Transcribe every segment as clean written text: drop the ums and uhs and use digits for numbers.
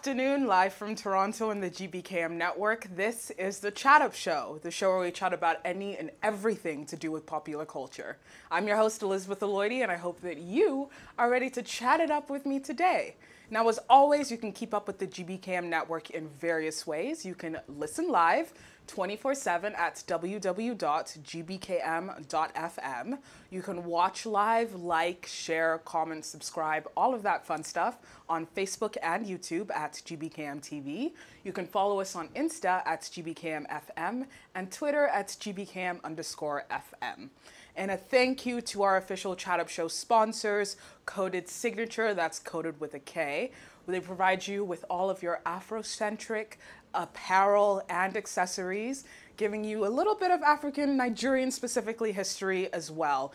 afternoon, live from Toronto and the GBKM network. This is the Chat Up Show, the show where we chat about any and everything to do with popular culture. I'm your host, Elizabeth Eloidy, and I hope that you are ready to chat it up with me today. Now, as always, you can keep up with the GBKM network in various ways. You can listen live 24/7 at www.gbkm.fm. You can watch live, like, share, comment, subscribe, all of that fun stuff on Facebook and YouTube at GBKM TV. You can follow us on Insta at GBKM FM and Twitter at GBKM_FM. And a thank you to our official Chat Up Show sponsors, Coded Signature, that's coded with a K. They provide you with all of your Afrocentric apparel and accessories, giving you a little bit of African, Nigerian specifically history as well.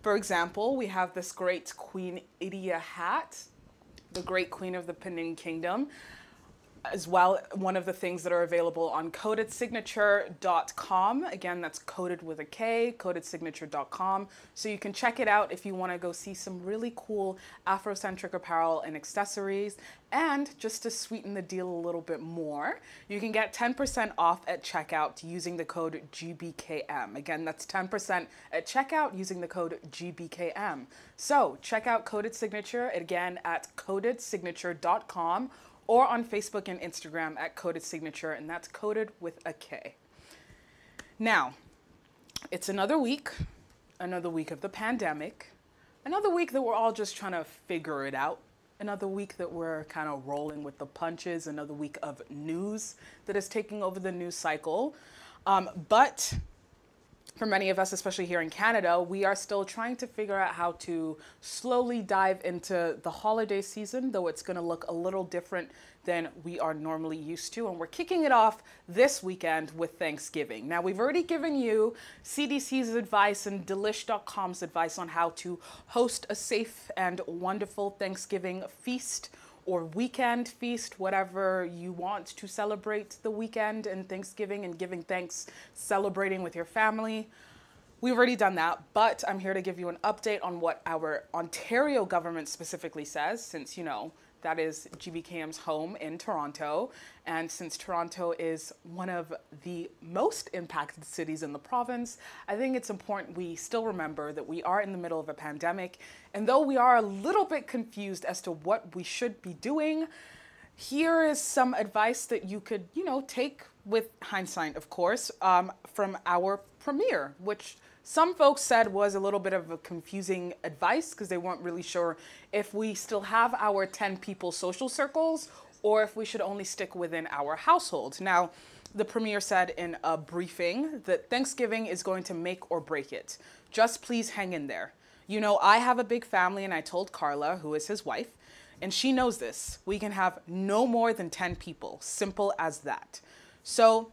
For example, we have this great Queen Idia hat, the great queen of the Benin Kingdom. As well, one of the things that are available on codedsignature.com. Again, that's coded with a K, codedsignature.com. So you can check it out if you want to go see some really cool Afrocentric apparel and accessories. And just to sweeten the deal a little bit more, you can get 10% off at checkout using the code GBKM. Again, that's 10% at checkout using the code GBKM. So check out Coded Signature again at codedsignature.com. or on Facebook and Instagram at Coded Signature, and that's coded with a K. Now, it's another week of the pandemic, another week that we're all just trying to figure it out, another week that we're kind of rolling with the punches, another week of news that is taking over the news cycle. But for many of us, especially here in Canada, we are still trying to figure out how to slowly dive into the holiday season, though it's going to look a little different than we are normally used to. And we're kicking it off this weekend with Thanksgiving. Now, we've already given you CDC's advice and Delish.com's advice on how to host a safe and wonderful Thanksgiving feast or weekend feast, whatever you want to celebrate the weekend and Thanksgiving and giving thanks, celebrating with your family. We've already done that, but I'm here to give you an update on what our Ontario government specifically says, since, you know, that is GBKM's home in Toronto. And since Toronto is one of the most impacted cities in the province, I think it's important we still remember that we are in the middle of a pandemic. And though we are a little bit confused as to what we should be doing, here is some advice that you could, you know, take with hindsight, of course, from our premier, which some folks said was a little bit of a confusing advice because they weren't really sure if we still have our 10 people social circles or if we should only stick within our household. Now, the premier said in a briefing that Thanksgiving is going to make or break it. Just please hang in there. You know, I have a big family and I told Carla, who is his wife, and she knows this. We can have no more than 10 people. Simple as that. So,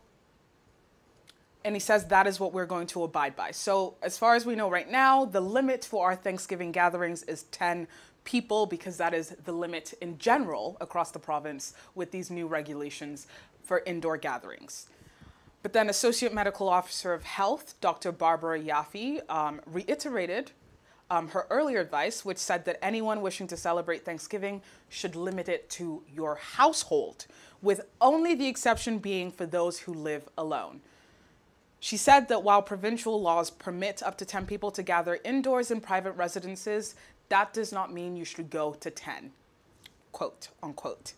and he says that is what we're going to abide by. So as far as we know right now, the limit for our Thanksgiving gatherings is 10 people because that is the limit in general across the province with these new regulations for indoor gatherings. But then Associate Medical Officer of Health, Dr. Barbara Yaffe, reiterated her earlier advice, which said that anyone wishing to celebrate Thanksgiving should limit it to your household, with only the exception being for those who live alone. She said that while provincial laws permit up to 10 people to gather indoors in private residences, that does not mean you should go to 10, quote unquote.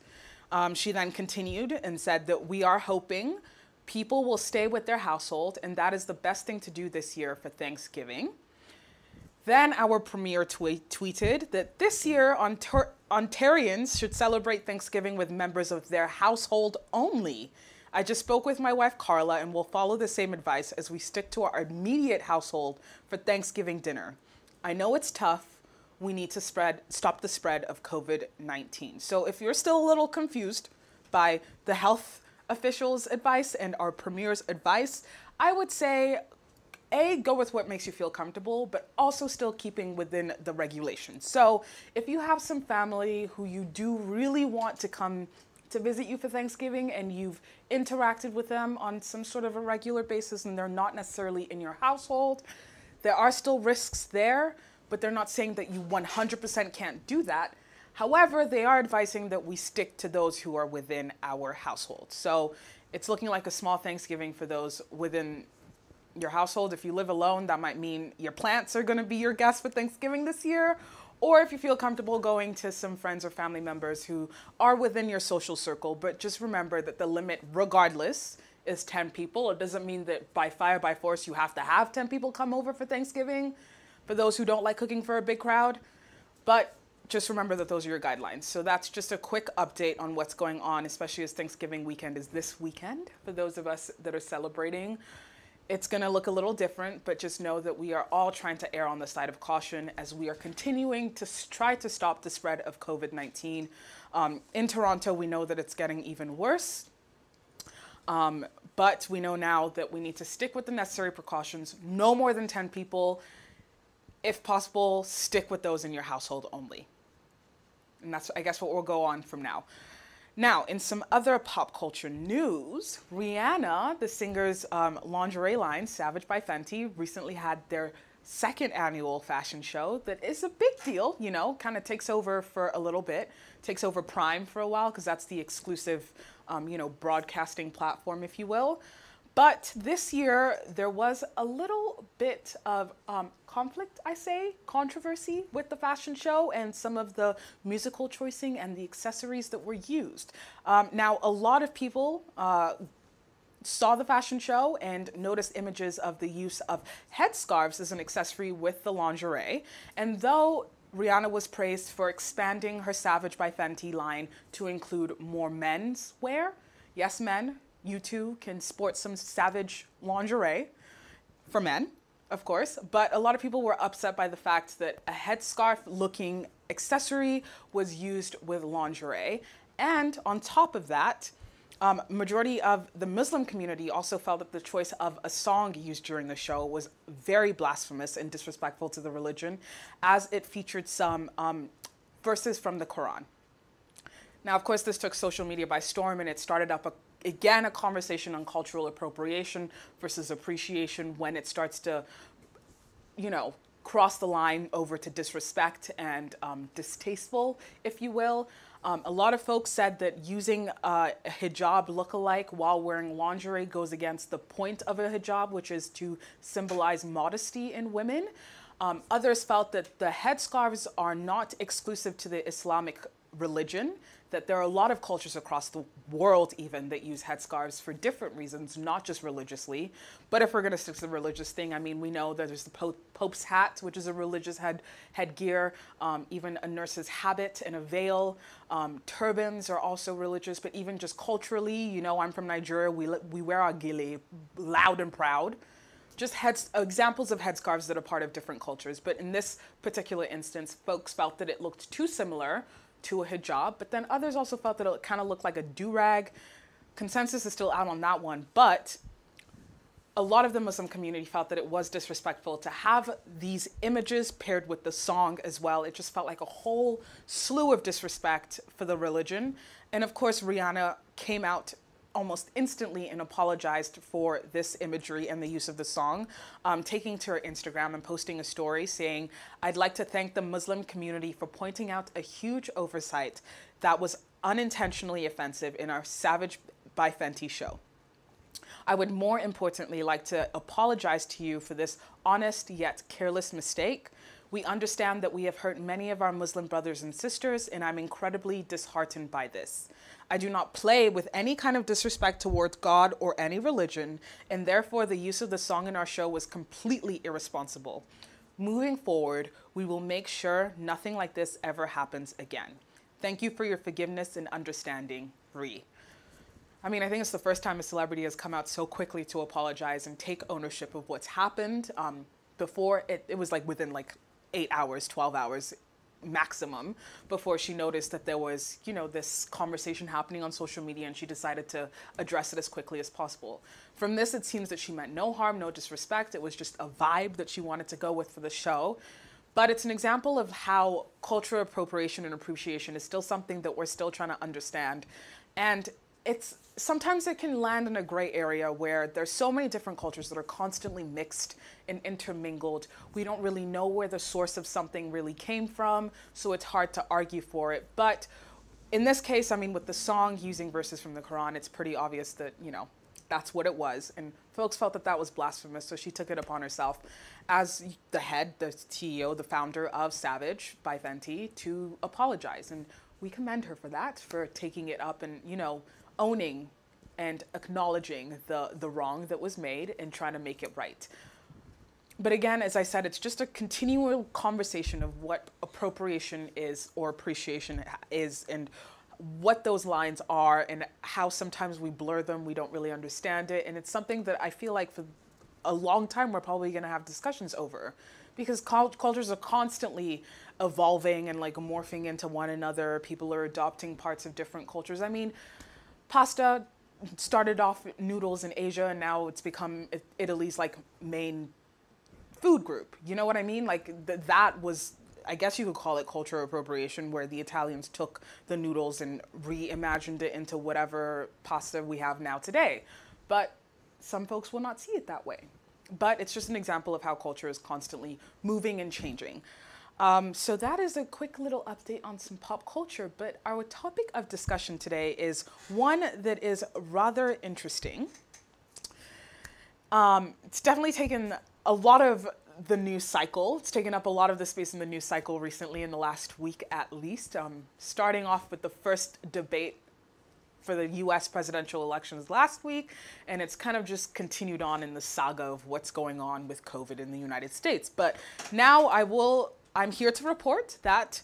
She then continued and said that we are hoping people will stay with their household, and that is the best thing to do this year for Thanksgiving. Then our premier tweeted that this year Ontarians should celebrate Thanksgiving with members of their household only. I just spoke with my wife, Carla, and we'll follow the same advice as we stick to our immediate household for Thanksgiving dinner. I know it's tough. We need to stop the spread of COVID-19. So if you're still a little confused by the health officials' advice and our premier's advice, I would say, A, go with what makes you feel comfortable, but also still keeping within the regulations. So if you have some family who you do really want to come to visit you for Thanksgiving and you've interacted with them on some sort of a regular basis and they're not necessarily in your household, there are still risks there, but they're not saying that you 100% can't do that. However, they are advising that we stick to those who are within our household. So it's looking like a small Thanksgiving for those within your household. If you live alone, that might mean your plants are going to be your guests for Thanksgiving this year. Or if you feel comfortable going to some friends or family members who are within your social circle. But just remember that the limit, regardless, is 10 people. It doesn't mean that by fire, by force, you have to have 10 people come over for Thanksgiving, for those who don't like cooking for a big crowd. But just remember that those are your guidelines. So that's just a quick update on what's going on, especially as Thanksgiving weekend is this weekend for those of us that are celebrating. It's going to look a little different, but just know that we are all trying to err on the side of caution as we are continuing to try to stop the spread of COVID-19. In Toronto, we know that it's getting even worse, but we know now that we need to stick with the necessary precautions. No more than 10 people. If possible, stick with those in your household only. And that's, I guess, what we'll go on from now. Now, in some other pop culture news, Rihanna, the singer's lingerie line, Savage by Fenty, recently had their second annual fashion show that is a big deal, you know, kind of takes over for a little bit, takes over Prime for a while because that's the exclusive, you know, broadcasting platform, if you will. But this year, there was a little bit of conflict, controversy with the fashion show and some of the musical choicing and the accessories that were used. Now, a lot of people saw the fashion show and noticed images of the use of headscarves as an accessory with the lingerie. And though Rihanna was praised for expanding her Savage by Fenty line to include more men's wear, yes, men, you too can sport some Savage lingerie for men, of course, but a lot of people were upset by the fact that a headscarf looking accessory was used with lingerie. And on top of that, majority of the Muslim community also felt that the choice of a song used during the show was very blasphemous and disrespectful to the religion, as it featured some verses from the Quran. Now, of course, this took social media by storm, and it started up again a conversation on cultural appropriation versus appreciation when it starts to, you know, cross the line over to disrespect and distasteful, if you will. A lot of folks said that using a hijab lookalike while wearing lingerie goes against the point of a hijab, which is to symbolize modesty in women. Others felt that the headscarves are not exclusive to the Islamic religion, that there are a lot of cultures across the world even that use headscarves for different reasons, not just religiously. But if we're going to stick to the religious thing, I mean, we know that there's the Pope's hat, which is a religious headgear, even a nurse's habit and a veil. Turbans are also religious, but even just culturally, you know, I'm from Nigeria, we wear our gele loud and proud. Just examples of headscarves that are part of different cultures. But in this particular instance, folks felt that it looked too similar to a hijab, but then others also felt that it kind of looked like a do-rag. Consensus is still out on that one, but a lot of the Muslim community felt that it was disrespectful to have these images paired with the song as well. It just felt like a whole slew of disrespect for the religion. And of course, Rihanna came out almost instantly and apologized for this imagery and the use of the song, taking to her Instagram and posting a story saying, "I'd like to thank the Muslim community for pointing out a huge oversight that was unintentionally offensive in our Savage by Fenty show. I would more importantly like to apologize to you for this honest yet careless mistake. We understand that we have hurt many of our Muslim brothers and sisters, and I'm incredibly disheartened by this. I do not play with any kind of disrespect towards God or any religion, and therefore the use of the song in our show was completely irresponsible. Moving forward, we will make sure nothing like this ever happens again. Thank you for your forgiveness and understanding, Ree." I mean, I think it's the first time a celebrity has come out so quickly to apologize and take ownership of what's happened. Before, it was like within like 8 hours, 12 hours maximum before she noticed that there was, you know, this conversation happening on social media, and she decided to address it as quickly as possible. From this, it seems that she meant no harm, no disrespect. It was just a vibe that she wanted to go with for the show. But it's an example of how cultural appropriation and appreciation is still something that we're still trying to understand. And it's sometimes it can land in a gray area where there's so many different cultures that are constantly mixed and intermingled. We don't really know where the source of something really came from, so it's hard to argue for it. But in this case, I mean, with the song using verses from the Quran, it's pretty obvious that, that's what it was. And folks felt that that was blasphemous, so she took it upon herself as the head, the CEO, the founder of Savage by Fenty to apologize. And we commend her for that, for taking it up and, owning and acknowledging the wrong that was made and trying to make it right. But again, as I said, it's just a continual conversation of what appropriation is or appreciation is and what those lines are and how sometimes we blur them, we don't really understand it. And it's something that I feel like for a long time we're probably going to have discussions over, because cultures are constantly evolving and like morphing into one another. People are adopting parts of different cultures. I mean, pasta started off noodles in Asia and now it's become Italy's like main food group. You know what I mean? Like that was, I guess you could call it cultural appropriation, where the Italians took the noodles and reimagined it into whatever pasta we have now today. But some folks will not see it that way. But it's just an example of how culture is constantly moving and changing. So that is a quick little update on some pop culture, but our topic of discussion today is one that is rather interesting. It's definitely taken a lot of the news cycle. It's taken up a lot of the space in the news cycle recently, in the last week at least, starting off with the first debate for the US presidential elections last week, and it's kind of just continued on in the saga of what's going on with COVID in the United States. But now I'm here to report that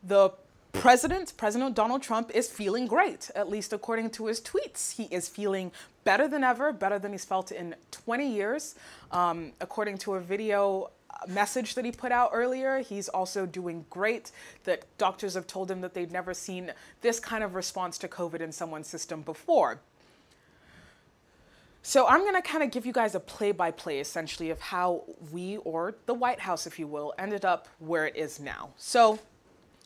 the President Donald Trump is feeling great, at least according to his tweets. He is feeling better than ever, better than he's felt in 20 years. According to a video message that he put out earlier, he's also doing great, that doctors have told him that they've never seen this kind of response to COVID in someone's system before. So I'm going to kind of give you guys a play-by-play, essentially, of how we, or the White House, if you will, ended up where it is now. So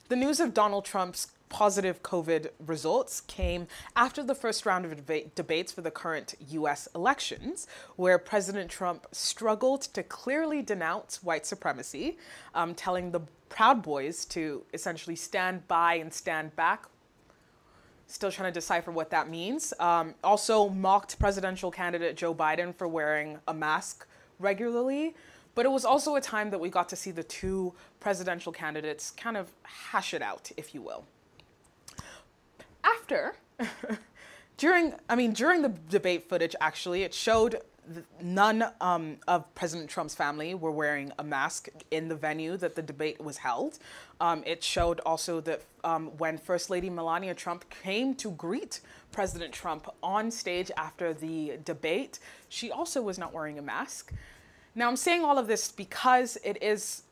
the news of Donald Trump's positive COVID results came after the first round of debates for the current U.S. elections, where President Trump struggled to clearly denounce white supremacy, telling the Proud Boys to essentially stand by and stand back. Still trying to decipher what that means. Also mocked presidential candidate Joe Biden for wearing a mask regularly. But it was also a time that we got to see the two presidential candidates kind of hash it out, if you will. During the debate footage, actually, it showed none of President Trump's family were wearing a mask in the venue that the debate was held. It showed also that when First Lady Melania Trump came to greet President Trump on stage after the debate, she also was not wearing a mask. Now, I'm saying all of this because it is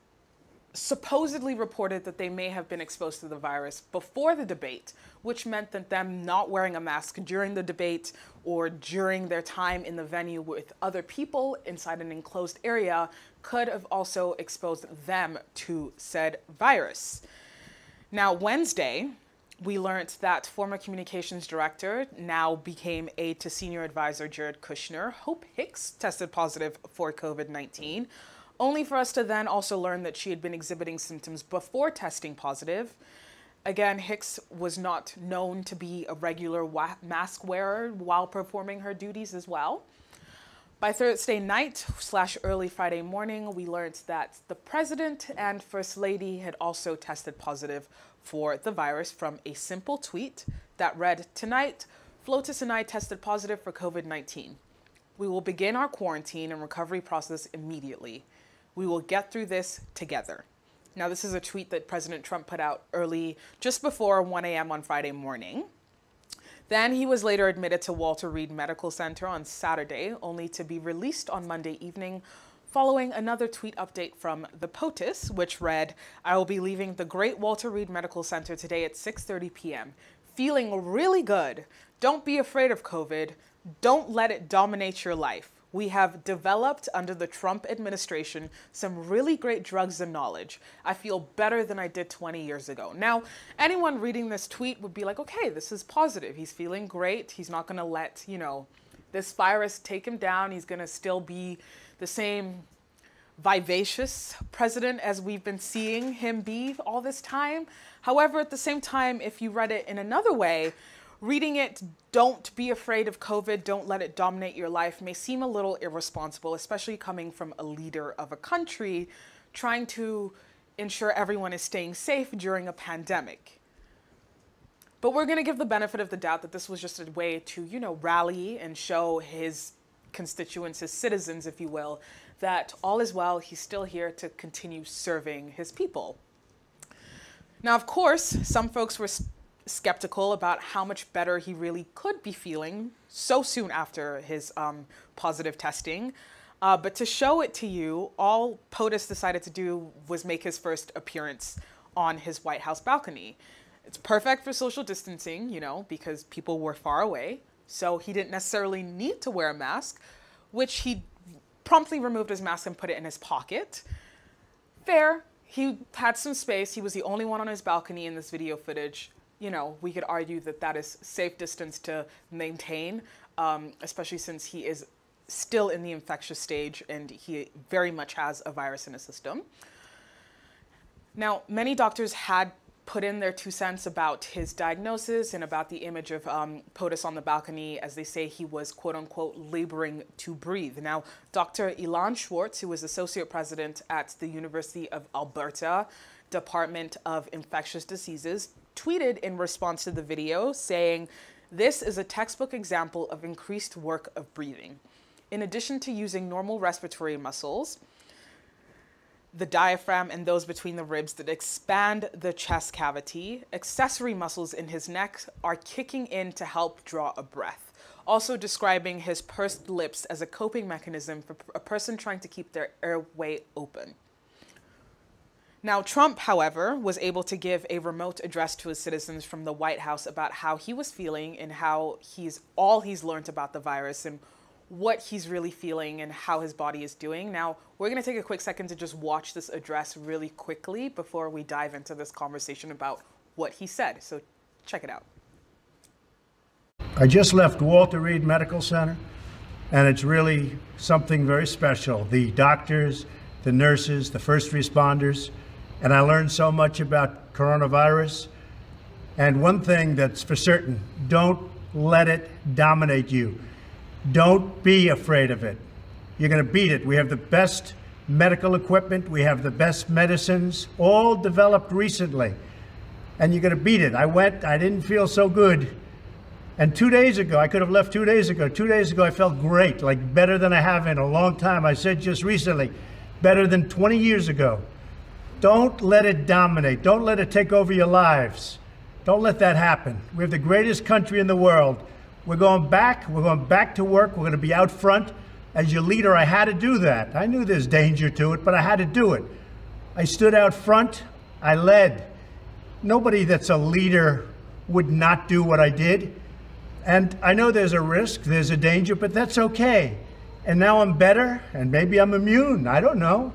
supposedly reported that they may have been exposed to the virus before the debate, which meant that them not wearing a mask during the debate or during their time in the venue with other people inside an enclosed area could have also exposed them to said virus. Now, Wednesday, we learned that former communications director, now became aide to senior advisor Jared Kushner, Hope Hicks, tested positive for COVID-19. Only for us to then also learn that she had been exhibiting symptoms before testing positive. Again, Hicks was not known to be a regular mask wearer while performing her duties as well. By Thursday night / early Friday morning, we learned that the president and first lady had also tested positive for the virus from a simple tweet that read, "Tonight, FLOTUS and I tested positive for COVID-19. We will begin our quarantine and recovery process immediately. We will get through this together." Now, this is a tweet that President Trump put out early, just before 1 a.m. on Friday morning. Then he was later admitted to Walter Reed Medical Center on Saturday, only to be released on Monday evening, following another tweet update from the POTUS, which read, "I will be leaving the great Walter Reed Medical Center today at 6:30 p.m. Feeling really good. Don't be afraid of COVID. Don't let it dominate your life. We have developed under the Trump administration some really great drugs and knowledge. I feel better than I did 20 years ago. Now, anyone reading this tweet would be like, okay, this is positive. He's feeling great. He's not going to let, this virus take him down. He's going to still be the same vivacious president as we've been seeing him be all this time. However, at the same time, if you read it in another way, reading it, don't be afraid of COVID, don't let it dominate your life, may seem a little irresponsible, especially coming from a leader of a country trying to ensure everyone is staying safe during a pandemic. But we're going to give the benefit of the doubt that this was just a way to, rally and show his constituents, his citizens, if you will, that all is well, he's still here to continue serving his people. Now, of course, some folks were skeptical about how much better he really could be feeling so soon after his positive testing. But to show it to you, all POTUS decided to do was make his first appearance on his White House balcony. It's perfect for social distancing, because people were far away. So he didn't necessarily need to wear a mask, which he promptly removed his mask and put it in his pocket. Fair. He had some space. He was the only one on his balcony in this video footage. We could argue that that is safe distance to maintain, especially since he is still in the infectious stage and he very much has a virus in his system. Now, many doctors had put in their 2 cents about his diagnosis and about the image of POTUS on the balcony, as they say he was, quote unquote, laboring to breathe. Now, Dr. Ilan Schwartz, who is associate president at the University of Alberta Department of Infectious Diseases, tweeted in response to the video saying, "This is a textbook example of increased work of breathing. In addition to using normal respiratory muscles, the diaphragm and those between the ribs that expand the chest cavity, accessory muscles in his neck are kicking in to help draw a breath." Also describing his pursed lips as a coping mechanism for a person trying to keep their airway open. Now, Trump, however, was able to give a remote address to his citizens from the White House about how he was feeling and how he's learned about the virus and what he's really feeling and how his body is doing. Now, we're going to take a quick second to just watch this address really quickly before we dive into this conversation about what he said. So check it out. I just left Walter Reed Medical Center, and it's really something very special. The doctors, the nurses, the first responders, and I learned so much about coronavirus. And one thing that's for certain, don't let it dominate you. Don't be afraid of it. You're going to beat it. We have the best medical equipment. We have the best medicines, all developed recently. And you're going to beat it. I didn't feel so good. And 2 days ago, I could have left 2 days ago. 2 days ago, I felt great, like better than I have in a long time. I said just recently, better than 20 years ago. Don't let it dominate. Don't let it take over your lives. Don't let that happen. We have the greatest country in the world. We're going back to work. We're going to be out front. As your leader, I had to do that. I knew there's danger to it, but I had to do it. I stood out front. I led. Nobody that's a leader would not do what I did. And I know there's a risk, there's a danger, but that's okay. And now I'm better, and maybe I'm immune. I don't know.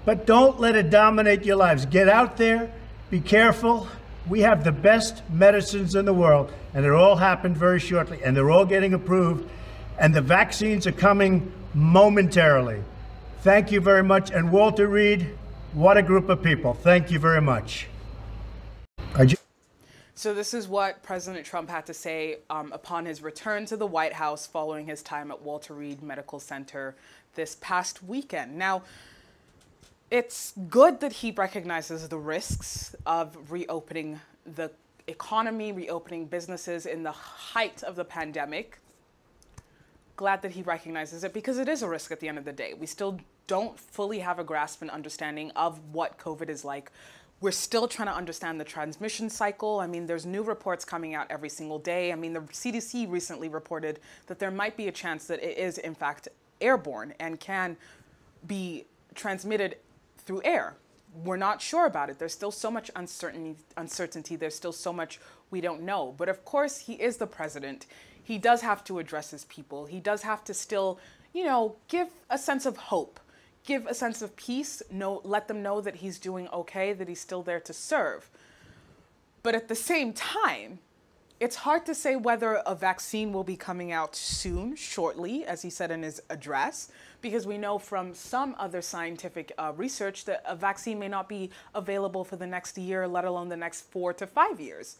But don't let it dominate your lives. Get out there. Be careful. We have the best medicines in the world, and it all happened very shortly, and they're all getting approved, and the vaccines are coming momentarily. Thank you very much. And Walter Reed, what a group of people. Thank you very much. So this is what President Trump had to say upon his return to the White House following his time at Walter Reed Medical Center this past weekend. Now, it's good that he recognizes the risks of reopening the economy, reopening businesses in the height of the pandemic. Glad that he recognizes it because it is a risk at the end of the day. We still don't fully have a grasp and understanding of what COVID is like. We're still trying to understand the transmission cycle. I mean, there's new reports coming out every single day. I mean, the CDC recently reported that there might be a chance that it is, in fact, airborne and can be transmitted through air. We're not sure about it. There's still so much uncertainty. There's still so much we don't know. But of course, he is the president. He does have to address his people. He does have to still, give a sense of hope, give a sense of peace, let them know that he's doing okay, that he's still there to serve. But at the same time, it's hard to say whether a vaccine will be coming out soon, shortly, as he said in his address, because we know from some other scientific research that a vaccine may not be available for the next year, let alone the next 4 to 5 years.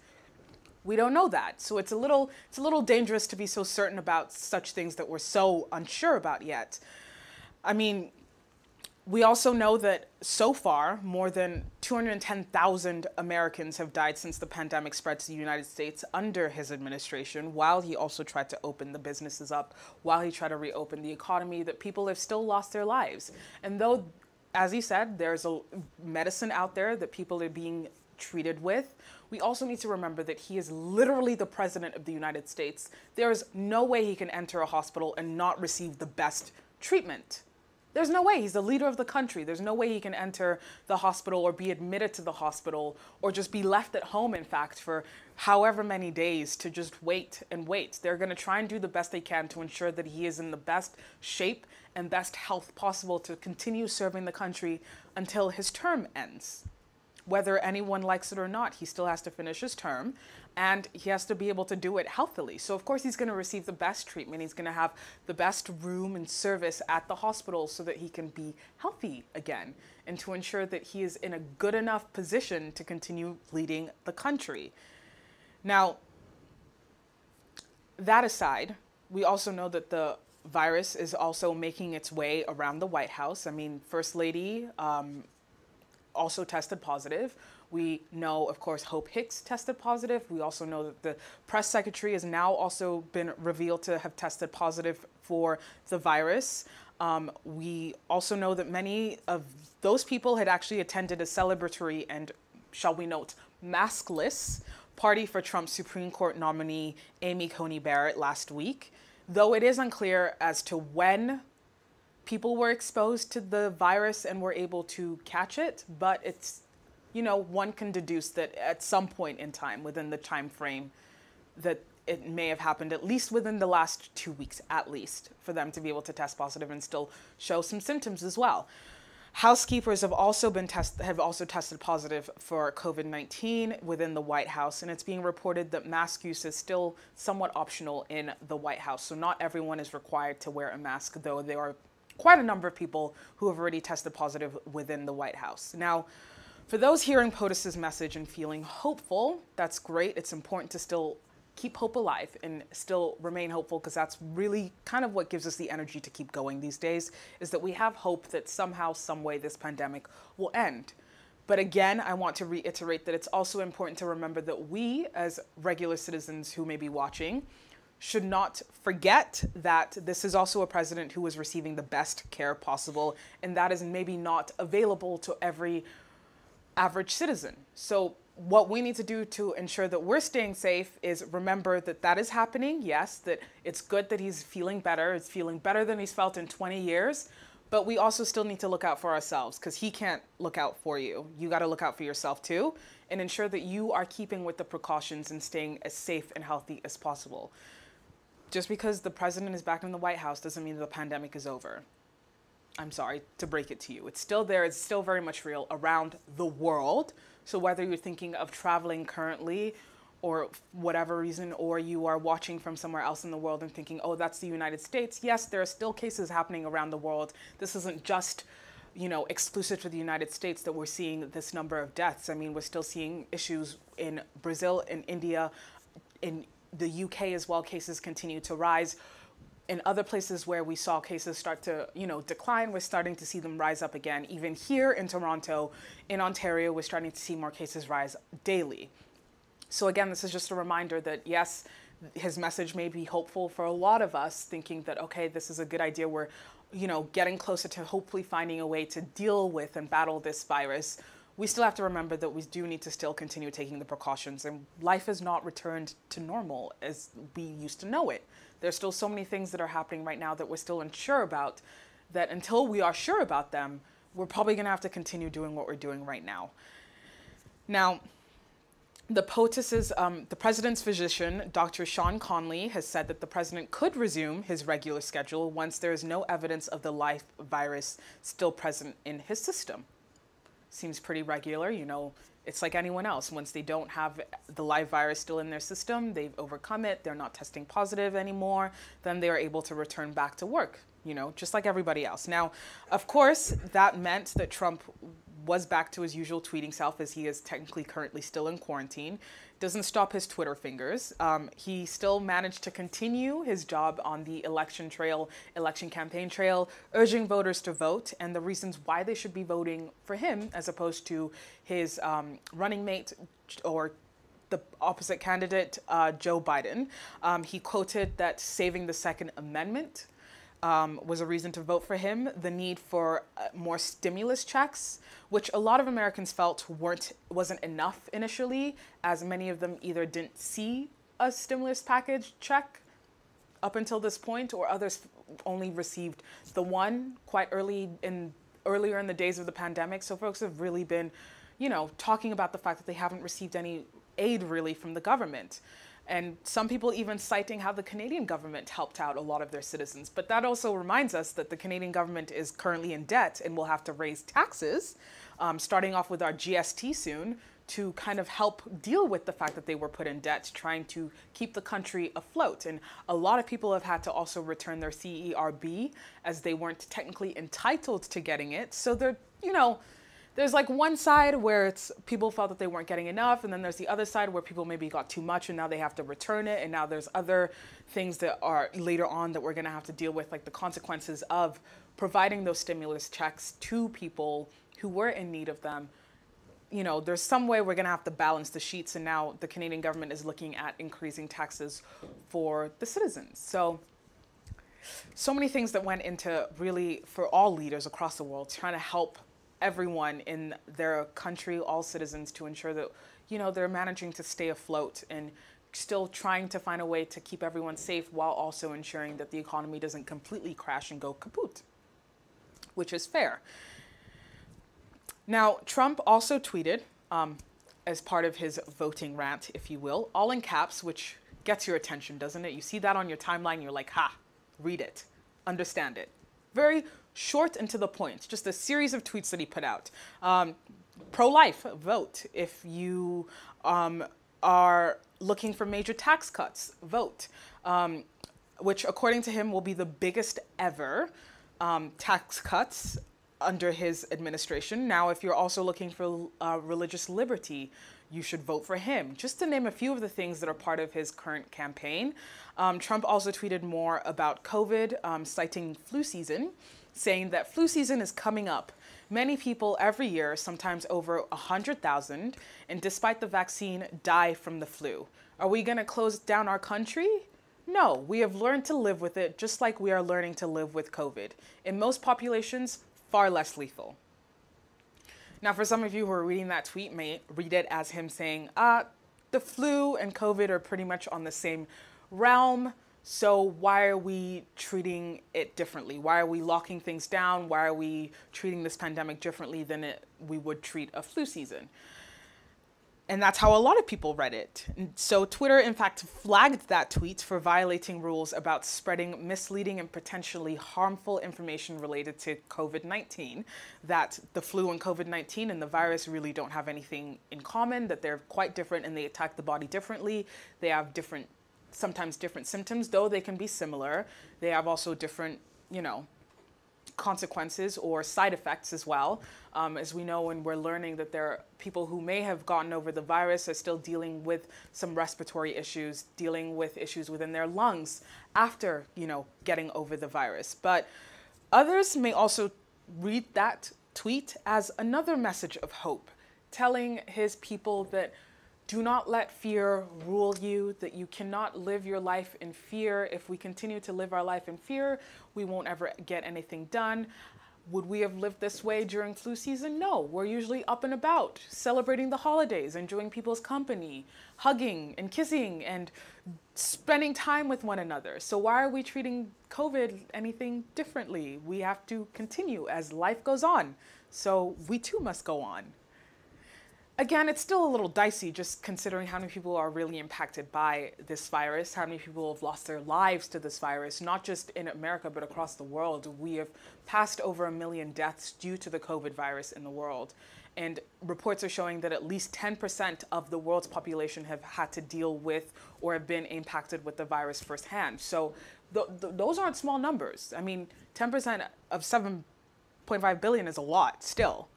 We don't know that. So it's a little dangerous to be so certain about such things that we're so unsure about yet. I mean, we also know that so far, more than 210,000 Americans have died since the pandemic spread to the United States under his administration, while he also tried to open the businesses up, while he tried to reopen the economy, that people have still lost their lives. And though, as he said, there's a medicine out there that people are being treated with, we also need to remember that he is literally the president of the United States. There is no way he can enter a hospital and not receive the best treatment. There's no way. He's the leader of the country. There's no way he can enter the hospital or be admitted to the hospital or just be left at home, in fact, for however many days to just wait and wait. They're going to try and do the best they can to ensure that he is in the best shape and best health possible to continue serving the country until his term ends. Whether anyone likes it or not, he still has to finish his term, and he has to be able to do it healthily. So of course he's going to receive the best treatment. He's going to have the best room and service at the hospital so that he can be healthy again and to ensure that he is in a good enough position to continue leading the country. Now, that aside, we also know that the virus is also making its way around the White House. I mean, First Lady also tested positive. We know, of course, Hope Hicks tested positive. We also know that the press secretary has now also been revealed to have tested positive for the virus. We also know that many of those people had actually attended a celebratory and, shall we note, maskless party for Trump's Supreme Court nominee Amy Coney Barrett last week, though it is unclear as to when people were exposed to the virus and were able to catch it, but it's, one can deduce that at some point in time, within the time frame, that it may have happened at least within the last 2 weeks, at least, for them to be able to test positive and still show some symptoms as well. Housekeepers have also tested positive for COVID-19 within the White House, and it's being reported that mask use is still somewhat optional in the White House. So not everyone is required to wear a mask, though there are quite a number of people who have already tested positive within the White House. Now, for those hearing POTUS's message and feeling hopeful, that's great. It's important to still keep hope alive and still remain hopeful, because that's really kind of what gives us the energy to keep going these days, is that we have hope that somehow, some way this pandemic will end. But again, I want to reiterate that it's also important to remember that we, as regular citizens who may be watching, should not forget that this is also a president who is receiving the best care possible, and that is maybe not available to every average citizen. So what we need to do to ensure that we're staying safe is remember that that is happening. Yes, that it's good that he's feeling better. It's feeling better than he's felt in 20 years. But we also still need to look out for ourselves, because he can't look out for you. You got to look out for yourself too, and ensure that you are keeping with the precautions and staying as safe and healthy as possible. Just because the president is back in the White House doesn't mean the pandemic is over. I'm sorry to break it to you. It's still there. It's still very much real around the world. So whether you're thinking of traveling currently or whatever reason, or you are watching from somewhere else in the world and thinking, oh, that's the United States. Yes, there are still cases happening around the world. This isn't just, exclusive to the United States that we're seeing this number of deaths. I mean, we're still seeing issues in Brazil, in India, in the UK as well. Cases continue to rise. In other places where we saw cases start to, decline, we're starting to see them rise up again. Even here in Toronto, in Ontario, we're starting to see more cases rise daily. So again, this is just a reminder that yes, his message may be hopeful for a lot of us, thinking that, okay, this is a good idea. We're, getting closer to hopefully finding a way to deal with and battle this virus. We still have to remember that we do need to still continue taking the precautions, and life has not returned to normal as we used to know it. There's still so many things that are happening right now that we're still unsure about, that until we are sure about them, we're probably going to have to continue doing what we're doing right now. Now, The president's physician, Dr. Sean Conley, has said that the president could resume his regular schedule once there is no evidence of the live virus still present in his system. Seems pretty regular, you know, it's like anyone else. Once they don't have the live virus still in their system, they've overcome it, they're not testing positive anymore, then they are able to return back to work, you know, just like everybody else. Now, of course, that meant that Trump was back to his usual tweeting self, as he is technically currently still in quarantine. Doesn't stop his Twitter fingers. He still managed to continue his job on the election campaign trail, urging voters to vote and the reasons why they should be voting for him as opposed to his running mate or the opposite candidate, Joe Biden. He quoted that saving the Second Amendment was a reason to vote for him, the need for more stimulus checks, which a lot of Americans felt wasn't enough initially, as many of them either didn't see a stimulus package check up until this point, or others only received the one quite earlier in the days of the pandemic. So folks have really been, you know, talking about the fact that they haven't received any aid really from the government. And some people even citing how the Canadian government helped out a lot of their citizens. But that also reminds us that the Canadian government is currently in debt and will have to raise taxes, starting off with our GST soon, to kind of help deal with the fact that they were put in debt, trying to keep the country afloat. And a lot of people have had to also return their CERB, as they weren't technically entitled to getting it. So they're, you know, there's like one side where it's people felt that they weren't getting enough, and then there's the other side where people maybe got too much and now they have to return it, and now there's other things that are later on that we're going to have to deal with, like the consequences of providing those stimulus checks to people who were in need of them. You know, there's some way we're going to have to balance the sheets, and now the Canadian government is looking at increasing taxes for the citizens. So many things that went into really, for all leaders across the world, trying to help everyone in their country, all citizens, to ensure that, you know, they're managing to stay afloat and still trying to find a way to keep everyone safe while also ensuring that the economy doesn't completely crash and go kaput, which is fair. Now, Trump also tweeted, as part of his voting rant, if you will, all in caps, which gets your attention, doesn't it? You see that on your timeline, you're like, ha, read it, understand it. Very short and to the point, just a series of tweets that he put out. Pro-life, vote. If you are looking for major tax cuts, vote. Which, according to him, will be the biggest ever tax cuts under his administration. Now, if you're also looking for religious liberty, you should vote for him. Just to name a few of the things that are part of his current campaign. Trump also tweeted more about COVID, citing flu season, saying that flu season is coming up. Many people every year, sometimes over 100,000, and despite the vaccine, die from the flu. Are we going to close down our country? No, we have learned to live with it, just like we are learning to live with COVID. In most populations, far less lethal. Now, for some of you who are reading that tweet, may read it as him saying, the flu and COVID are pretty much on the same realm, so why are we treating it differently? Why are we locking things down? Why are we treating this pandemic differently than we would treat a flu season? And that's how a lot of people read it. And so Twitter, in fact, flagged that tweet for violating rules about spreading misleading and potentially harmful information related to COVID-19, that the flu and COVID-19 and the virus really don't have anything in common, that they're quite different and they attack the body differently. They have sometimes different symptoms, though they can be similar. They have also different, you know, consequences or side effects as well. As we know, and we're learning that there are people who may have gotten over the virus are still dealing with some respiratory issues, dealing with issues within their lungs after, you know, getting over the virus. But others may also read that tweet as another message of hope, telling his people that do not let fear rule you, that you cannot live your life in fear. If we continue to live our life in fear, we won't ever get anything done. Would we have lived this way during flu season? No, we're usually up and about, celebrating the holidays, enjoying people's company, hugging and kissing and spending time with one another. So why are we treating COVID anything differently? We have to continue as life goes on. So we too must go on. Again, it's still a little dicey just considering how many people are really impacted by this virus, how many people have lost their lives to this virus, not just in America, but across the world. We have passed over 1 million deaths due to the COVID virus in the world. And reports are showing that at least 10% of the world's population have had to deal with or have been impacted with the virus firsthand. So those aren't small numbers. I mean, 10% of 7.5 billion is a lot still.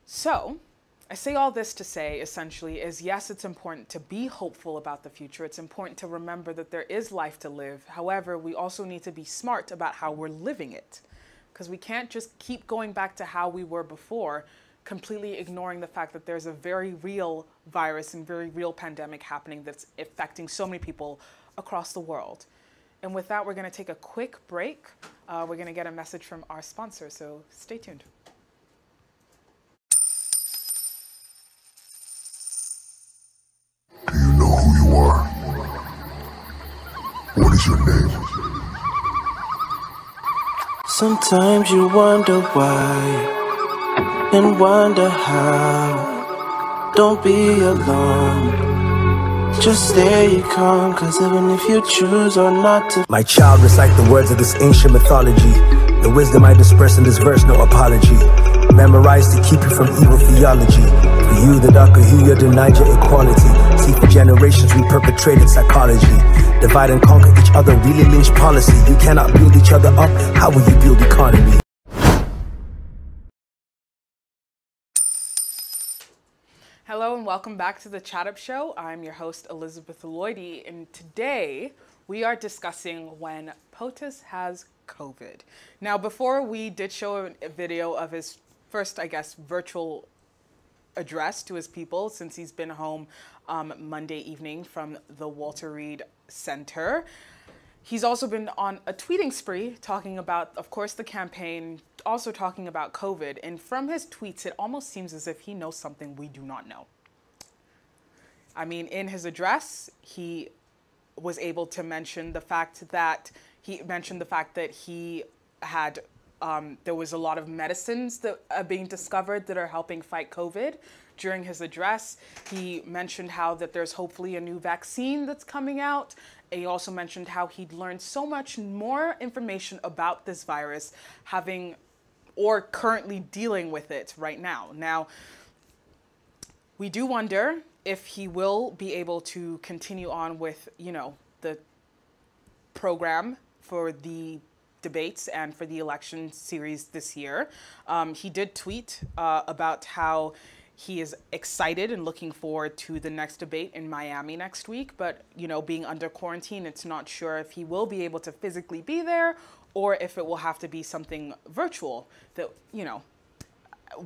So I say all this to say, essentially, is yes, it's important to be hopeful about the future. It's important to remember that there is life to live. However, we also need to be smart about how we're living it, because we can't just keep going back to how we were before, completely ignoring the fact that there's a very real virus and very real pandemic happening that's affecting so many people across the world. And with that, we're going to take a quick break. We're going to get a message from our sponsor, so stay tuned. Do you know who you are? What is your name? Sometimes you wonder why and wonder how. Don't be alarmed, just stay calm, cause even if you choose or not to. My child, recite the words of this ancient mythology. The wisdom I disperse in this verse, no apology. Memorized to keep you from evil theology. For you, the darker hue, you denied your equality. See, for generations we perpetrated psychology. Divide and conquer each other, really lynch policy. You cannot build each other up, how will you build economy? Hello and welcome back to the Chat Up Show. I'm your host, Elizabeth Lloydie, and today we are discussing when POTUS has COVID. Now, before we did show a video of his first, I guess, virtual address to his people since he's been home Monday evening from the Walter Reed Center. He's also been on a tweeting spree talking about, of course, the campaign, also talking about COVID. And from his tweets, it almost seems as if he knows something we do not know. I mean, in his address, he was able to mention the fact that he had there was a lot of medicines that are being discovered that are helping fight COVID. During his address, he mentioned how that there's hopefully a new vaccine that's coming out. And he also mentioned how he'd learned so much more information about this virus, having or currently dealing with it right now. Now, we do wonder if he will be able to continue on with, you know, the program for the debates and for the election series this year. He did tweet about how he is excited and looking forward to the next debate in Miami next week. But, you know, being under quarantine, it's not sure if he will be able to physically be there or if it will have to be something virtual that, you know,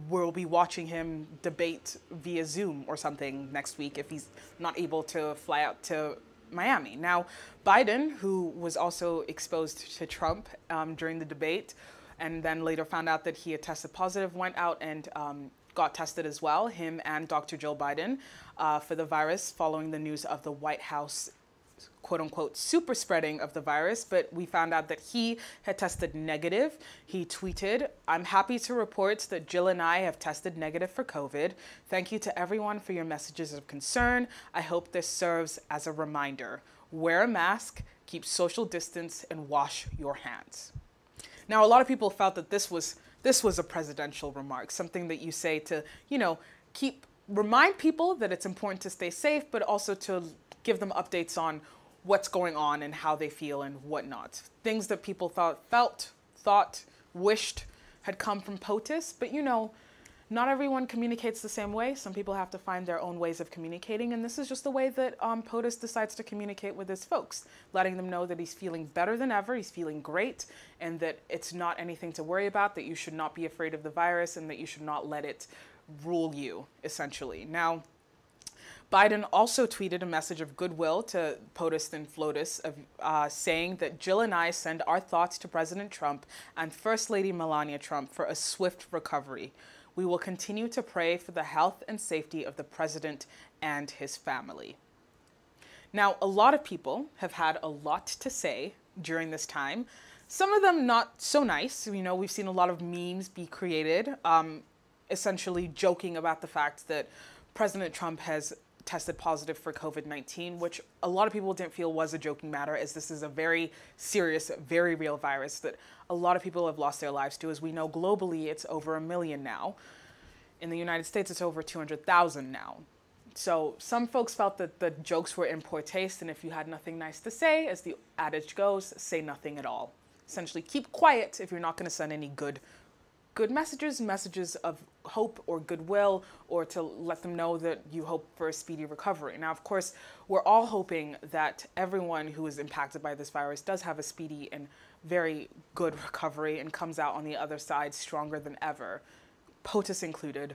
we'll be watching him debate via Zoom or something next week if he's not able to fly out to Miami. Now, Biden, who was also exposed to Trump during the debate and then later found out that he had tested positive, went out and got tested as well, him and Dr. Joe Biden, for the virus following the news of the White House quote unquote super spreading of the virus, but we found out that he had tested negative. He tweeted, "I'm happy to report that Jill and I have tested negative for COVID. Thank you to everyone for your messages of concern. I hope this serves as a reminder. Wear a mask, keep social distance, and wash your hands." Now, a lot of people felt that this was a presidential remark, something that you say to, you know, remind people that it's important to stay safe, but also to give them updates on what's going on and how they feel and whatnot. Things that people thought, wished had come from POTUS, but you know, not everyone communicates the same way. Some people have to find their own ways of communicating, and this is just the way that POTUS decides to communicate with his folks, letting them know that he's feeling better than ever, he's feeling great, and that it's not anything to worry about, that you should not be afraid of the virus, and that you should not let it rule you, essentially. Now, Biden also tweeted a message of goodwill to POTUS and FLOTUS, saying that Jill and I send our thoughts to President Trump and First Lady Melania Trump for a swift recovery. We will continue to pray for the health and safety of the president and his family. Now, a lot of people have had a lot to say during this time. Some of them not so nice. You know, we've seen a lot of memes be created essentially joking about the fact that President Trump has tested positive for COVID-19, which a lot of people didn't feel was a joking matter, as this is a very serious, very real virus that a lot of people have lost their lives to. As we know, globally, it's over 1 million now. In the United States, it's over 200,000 now. So some folks felt that the jokes were in poor taste, and if you had nothing nice to say, as the adage goes, say nothing at all. Essentially, keep quiet if you're not going to send any good messages of hope or goodwill, or to let them know that you hope for a speedy recovery. Now, of course, we're all hoping that everyone who is impacted by this virus does have a speedy and very good recovery and comes out on the other side stronger than ever, POTUS included,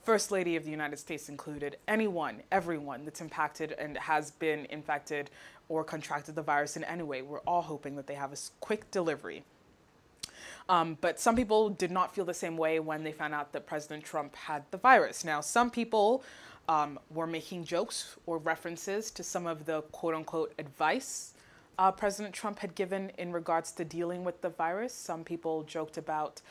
First Lady of the United States included, everyone that's impacted and has been infected or contracted the virus in any way. We're all hoping that they have a quick delivery. But some people did not feel the same way when they found out that President Trump had the virus. Now, some people were making jokes or references to some of the quote-unquote advice President Trump had given in regards to dealing with the virus. Some people joked about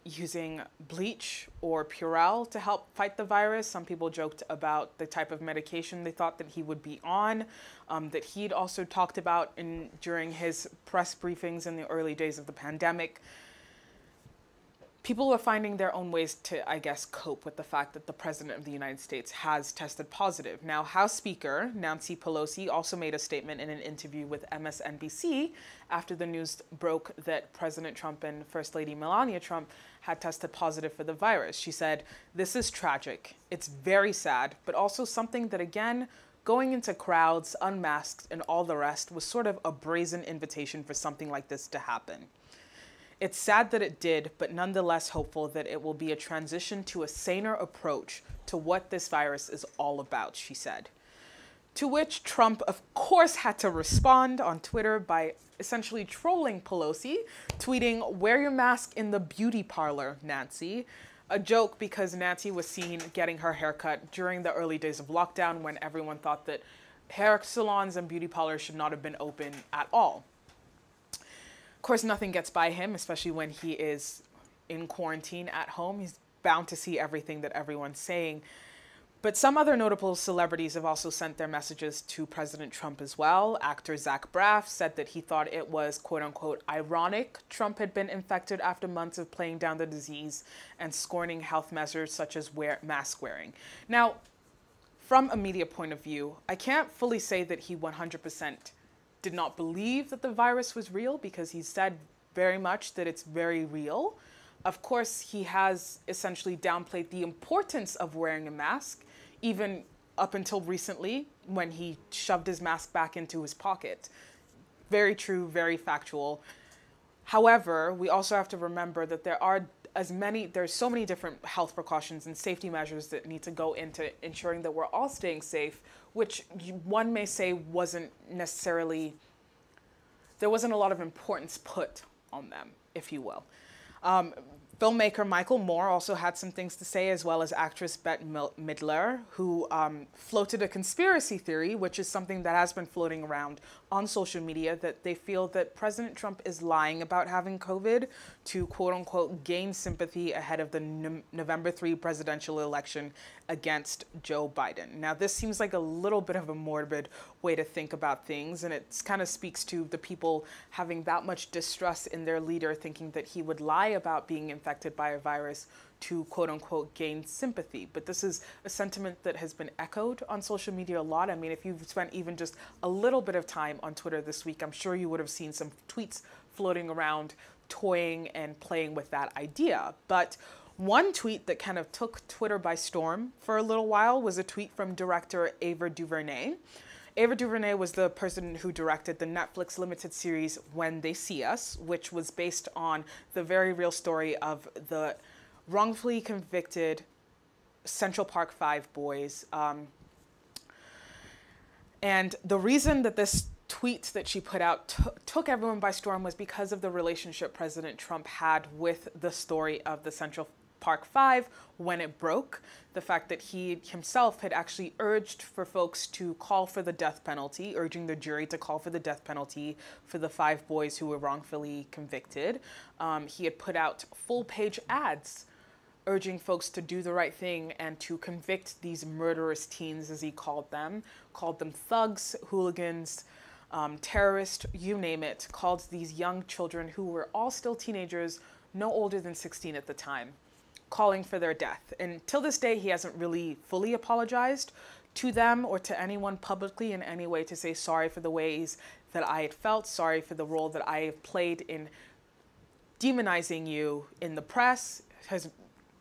using bleach or Purell to help fight the virus. Some people joked about the type of medication they thought that he would be on, that he'd also talked about during his press briefings in the early days of the pandemic. People are finding their own ways to, I guess, cope with the fact that the President of the United States has tested positive. Now, House Speaker Nancy Pelosi also made a statement in an interview with MSNBC after the news broke that President Trump and First Lady Melania Trump had tested positive for the virus. She said, "This is tragic. It's very sad, but also something that, again, going into crowds, unmasked, and all the rest was sort of a brazen invitation for something like this to happen. It's sad that it did, but nonetheless hopeful that it will be a transition to a saner approach to what this virus is all about," she said. To which Trump, of course, had to respond on Twitter by essentially trolling Pelosi, tweeting, "Wear your mask in the beauty parlor, Nancy." A joke because Nancy was seen getting her haircut during the early days of lockdown when everyone thought that hair salons and beauty parlors should not have been open at all. Of course, nothing gets by him, especially when he is in quarantine at home. He's bound to see everything that everyone's saying. But some other notable celebrities have also sent their messages to President Trump as well. Actor Zach Braff said that he thought it was, quote unquote, ironic Trump had been infected after months of playing down the disease and scorning health measures such as mask wearing. Now, from a media point of view, I can't fully say that he 100% did not believe that the virus was real, because he said very much that it's very real. Of course, he has essentially downplayed the importance of wearing a mask, even up until recently when he shoved his mask back into his pocket. Very true, very factual. However, we also have to remember that there's so many different health precautions and safety measures that need to go into ensuring that we're all staying safe, which one may say there wasn't a lot of importance put on them, if you will. Filmmaker Michael Moore also had some things to say, as well as actress Bette Midler, who floated a conspiracy theory, which is something that has been floating around on social media, that they feel that President Trump is lying about having COVID to, quote unquote, gain sympathy ahead of the November 3 presidential election against Joe Biden. Now, this seems like a little bit of a morbid way to think about things, and it kind of speaks to the people having that much distrust in their leader, thinking that he would lie about being infected by a virus to, quote unquote, gain sympathy. But this is a sentiment that has been echoed on social media a lot. I mean, if you've spent even just a little bit of time on Twitter this week, I'm sure you would have seen some tweets floating around, toying and playing with that idea. But one tweet that kind of took Twitter by storm for a little while was a tweet from director Ava DuVernay. Ava DuVernay was the person who directed the Netflix limited series When They See Us, which was based on the very real story of the wrongfully convicted Central Park 5 boys. And the reason that this tweet that she put out took everyone by storm was because of the relationship President Trump had with the story of the Central Park 5 when it broke. The fact that he himself had actually urged for folks to call for the death penalty, urging the jury to call for the death penalty for the 5 boys who were wrongfully convicted. He had put out full-page ads urging folks to do the right thing and to convict these murderous teens, as he called them thugs, hooligans, terrorists, you name it, called these young children who were all still teenagers, no older than 16 at the time, calling for their death. And till this day, he hasn't really fully apologized to them or to anyone publicly in any way to say sorry for the ways that I had felt, sorry for the role that I have played in demonizing you in the press, has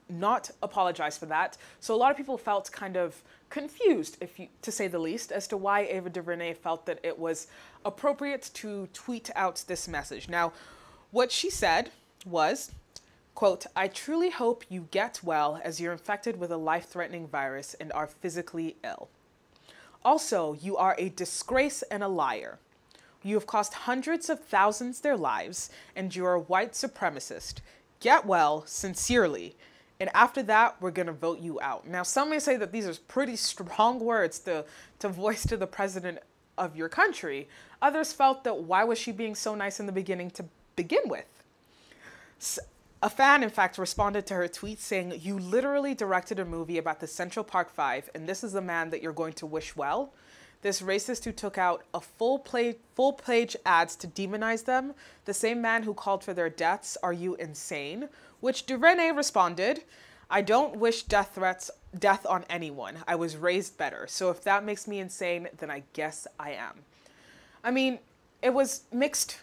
not apologized for that. So a lot of people felt kind of confused, to say the least, as to why Ava DuVernay felt that it was appropriate to tweet out this message. Now, what she said was, quote, "I truly hope you get well as you're infected with a life-threatening virus and are physically ill. Also, you are a disgrace and a liar. You have cost hundreds of thousands their lives, and you're a white supremacist. Get well, sincerely. And after that, we're going to vote you out." Now, some may say that these are pretty strong words to voice to the president of your country. Others felt that why was she being so nice in the beginning to begin with? A fan, in fact, responded to her tweet saying, "You literally directed a movie about the Central Park 5, and this is the man that you're going to wish well? This racist who took out a full-page ads to demonize them, the same man who called for their deaths, are you insane?" Which DuVernay responded, "I don't wish death on anyone. I was raised better. So if that makes me insane, then I guess I am." I mean, it was mixed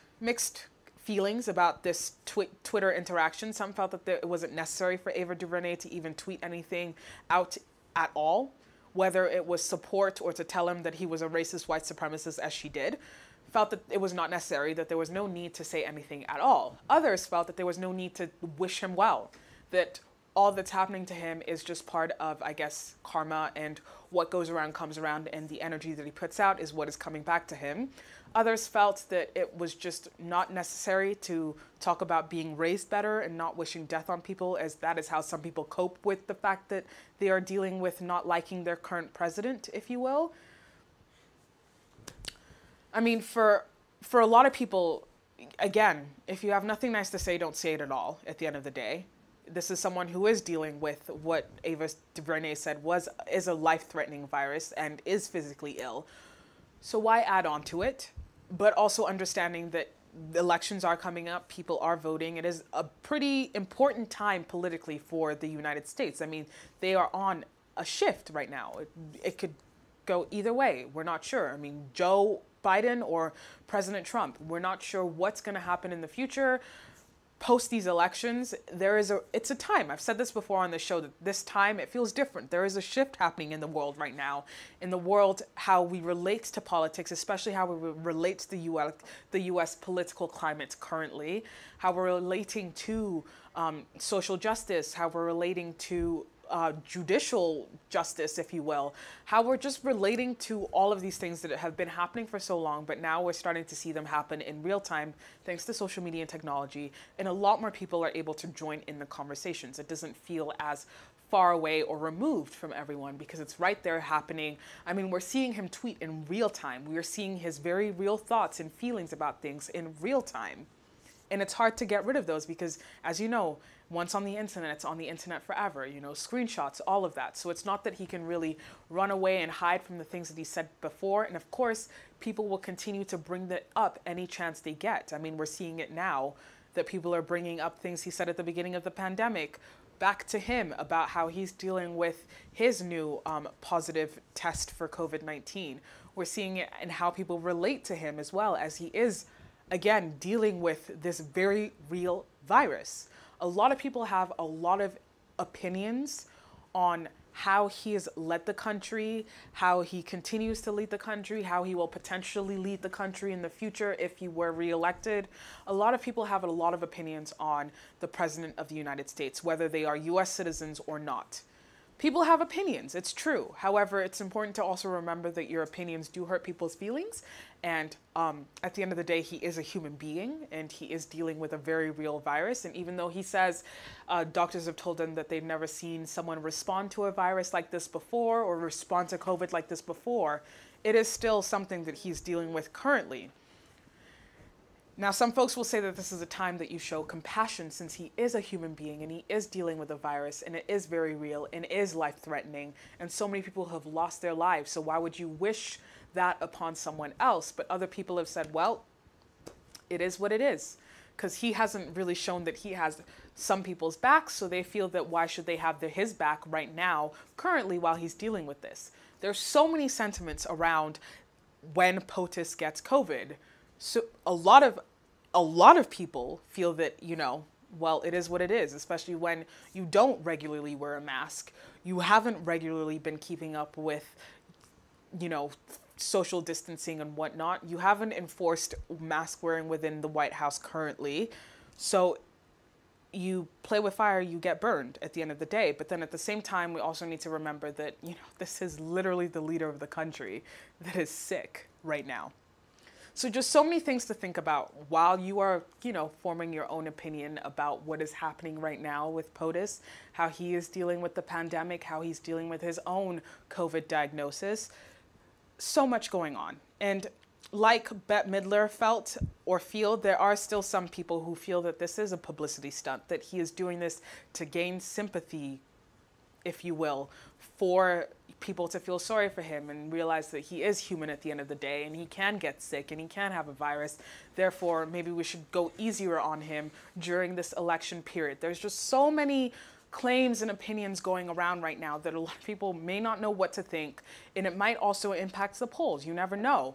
feelings about this Twitter interaction. Some felt that it wasn't necessary for Ava DuVernay to even tweet anything out at all, whether it was support or to tell him that he was a racist white supremacist, as she did. Felt that it was not necessary, that there was no need to say anything at all. Others felt that there was no need to wish him well, that all that's happening to him is just part of, I guess, karma, and what goes around comes around, and the energy that he puts out is what is coming back to him. Others felt that it was just not necessary to talk about being raised better and not wishing death on people, as that is how some people cope with the fact that they are dealing with not liking their current president, if you will. I mean, for a lot of people, again, if you have nothing nice to say, don't say it at all at the end of the day. This is someone who is dealing with what Ava DuVernay said is a life-threatening virus and is physically ill. So why add on to it? But also understanding that elections are coming up, people are voting. It is a pretty important time politically for the United States. I mean, they are on a shift right now. It could go either way. We're not sure. I mean, Joe Biden or President Trump, we're not sure what's going to happen in the future. Post these elections, it's a time. I've said this before on the show, that this time it feels different. There is a shift happening in the world right now. In the world, how we relate to politics, especially how we relate to the U.S. political climate currently, how we're relating to social justice, how we're relating to judicial justice, if you will, how we're just relating to all of these things that have been happening for so long, but now we're starting to see them happen in real time thanks to social media and technology, and a lot more people are able to join in the conversations. It doesn't feel as far away or removed from everyone because it's right there happening. I mean, we're seeing him tweet in real time. We are seeing his very real thoughts and feelings about things in real time. And it's hard to get rid of those because, as you know, once on the internet, it's on the internet forever, you know, screenshots, all of that. So it's not that he can really run away and hide from the things that he said before. And of course, people will continue to bring that up any chance they get. I mean, we're seeing it now that people are bringing up things he said at the beginning of the pandemic back to him about how he's dealing with his new positive test for COVID-19. We're seeing it in how people relate to him as well, as he is, again, dealing with this very real virus. A lot of people have a lot of opinions on how he has led the country, how he continues to lead the country, how he will potentially lead the country in the future if he were reelected. A lot of people have a lot of opinions on the President of the United States, whether they are U.S. citizens or not. People have opinions, it's true. However, it's important to also remember that your opinions do hurt people's feelings. And at the end of the day, he is a human being and he is dealing with a very real virus. And even though he says doctors have told him that they've never seen someone respond to a virus like this before or respond to COVID like this before, it is still something that he's dealing with currently. Now, some folks will say that this is a time that you show compassion since he is a human being and he is dealing with a virus and it is very real and is life-threatening and so many people have lost their lives. So why would you wish that upon someone else? But other people have said, well, it is what it is, because he hasn't really shown that he has some people's back. So they feel that why should they have his back right now, currently, while he's dealing with this? There's so many sentiments around when POTUS gets COVID. So a lot of people feel that, you know, well, it is what it is, especially when you don't regularly wear a mask. You haven't regularly been keeping up with, you know, social distancing and whatnot. You haven't enforced mask wearing within the White House currently. So you play with fire, you get burned at the end of the day. But then at the same time, we also need to remember that, you know, this is literally the leader of the country that is sick right now. So just so many things to think about while you are, you know, forming your own opinion about what is happening right now with POTUS, how he is dealing with the pandemic, how he's dealing with his own COVID diagnosis. So much going on. And like Bette Midler felt or feel, there are still some people who feel that this is a publicity stunt, that he is doing this to gain sympathy, if you will, for people to feel sorry for him and realize that he is human at the end of the day and he can get sick and he can have a virus. Therefore, maybe we should go easier on him during this election period. There's just so many claims and opinions going around right now that a lot of people may not know what to think, and it might also impact the polls. You never know.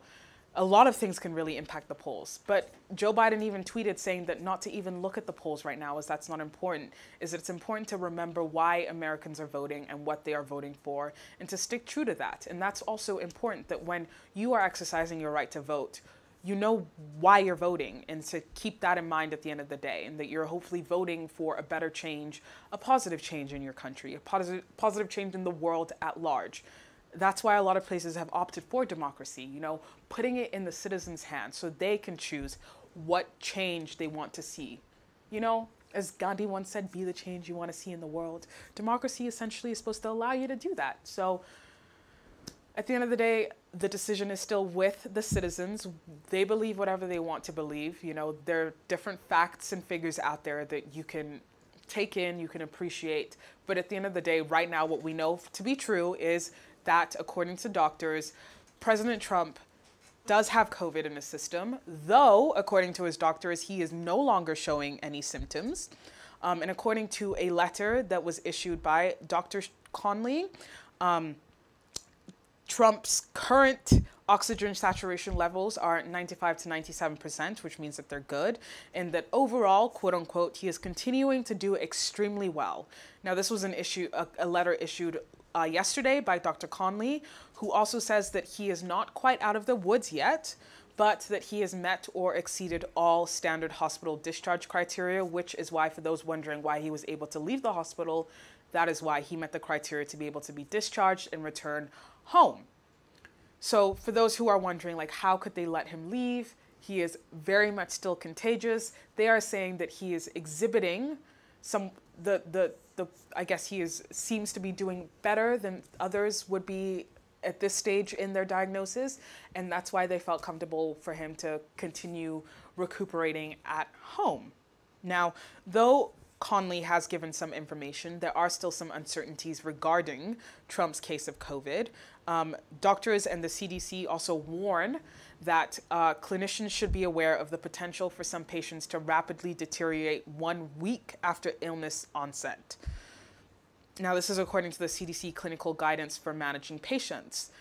A lot of things can really impact the polls. But Joe Biden even tweeted saying that not to even look at the polls right now, as that's not important, is that it's important to remember why Americans are voting and what they are voting for, and to stick true to that. And that's also important, that when you are exercising your right to vote, you know why you're voting, and to keep that in mind at the end of the day, and that you're hopefully voting for a better change, a positive change in your country, a positive change in the world at large. That's why a lot of places have opted for democracy, you know, putting it in the citizens' hands so they can choose what change they want to see. You know, as Gandhi once said, be the change you want to see in the world. Democracy essentially is supposed to allow you to do that. So at the end of the day, the decision is still with the citizens. They believe whatever they want to believe. You know, there are different facts and figures out there that you can take in, you can appreciate. But at the end of the day, right now, what we know to be true is that, according to doctors, President Trump does have COVID in his system, though, according to his doctors, he is no longer showing any symptoms. And according to a letter that was issued by Dr. Conley, Trump's current oxygen saturation levels are 95 to 97%, which means that they're good, and that overall, quote unquote, he is continuing to do extremely well. Now, this was a letter issued yesterday by Dr. Conley, who also says that he is not quite out of the woods yet, but that he has met or exceeded all standard hospital discharge criteria, which is why, for those wondering why he was able to leave the hospital, that is why he met the criteria to be able to be discharged and return home. So for those who are wondering, like, how could they let him leave? He is very much still contagious. They are saying that he is exhibiting some, I guess he seems to be doing better than others would be at this stage in their diagnosis. And that's why they felt comfortable for him to continue recuperating at home. Now, though Conley has given some information, there are still some uncertainties regarding Trump's case of COVID. Doctors and the CDC also warn that clinicians should be aware of the potential for some patients to rapidly deteriorate 1 week after illness onset. Now, this is according to the CDC clinical guidance for managing patients.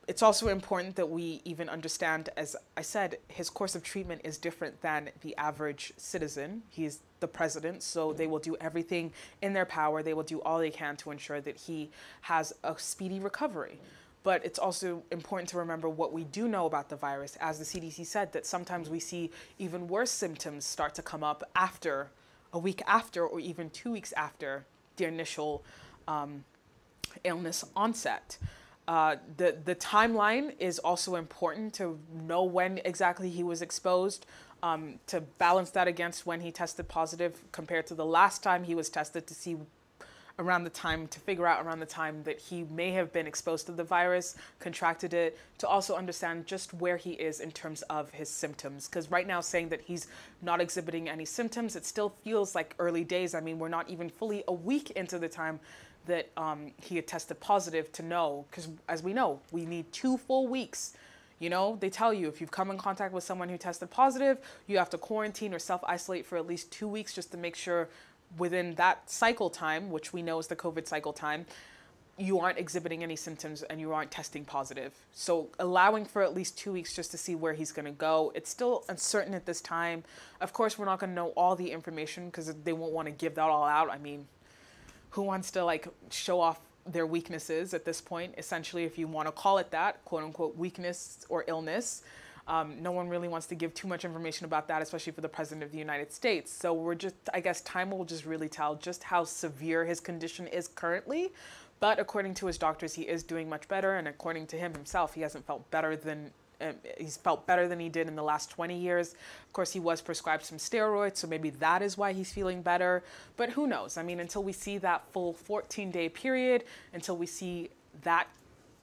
It's also important that we even understand, as I said, his course of treatment is different than the average citizen. He's the president, so they will do everything in their power. They will do all they can to ensure that he has a speedy recovery. But it's also important to remember what we do know about the virus. As the CDC said, that sometimes we see even worse symptoms start to come up after, a week after, or even 2 weeks after the initial illness onset. The timeline is also important to know when exactly he was exposed, to balance that against when he tested positive compared to the last time he was tested, to see figure out around the time that he may have been exposed to the virus, contracted it, to also understand just where he is in terms of his symptoms. Because right now, saying that he's not exhibiting any symptoms, it still feels like early days. I mean, we're not even fully a week into the time that he had tested positive to know, because as we know, we need 2 full weeks. You know, they tell you if you've come in contact with someone who tested positive, you have to quarantine or self-isolate for at least 2 weeks just to make sure within that cycle time, which we know is the COVID cycle time, you aren't exhibiting any symptoms and you aren't testing positive. So allowing for at least 2 weeks just to see where he's going to go. It's still uncertain at this time. Of course, we're not going to know all the information because they won't want to give that all out. I mean, who wants to like show off their weaknesses at this point? Essentially, if you want to call it that, quote unquote, weakness or illness. No one really wants to give too much information about that, especially for the President of the United States. So we're just, I guess time will just really tell just how severe his condition is currently. But according to his doctors, he is doing much better. And according to him himself, he hasn't felt better than he's felt better than he did in the last 20 years. Of course, he was prescribed some steroids, so maybe that is why he's feeling better. But who knows? I mean, until we see that full 14-day period, until we see that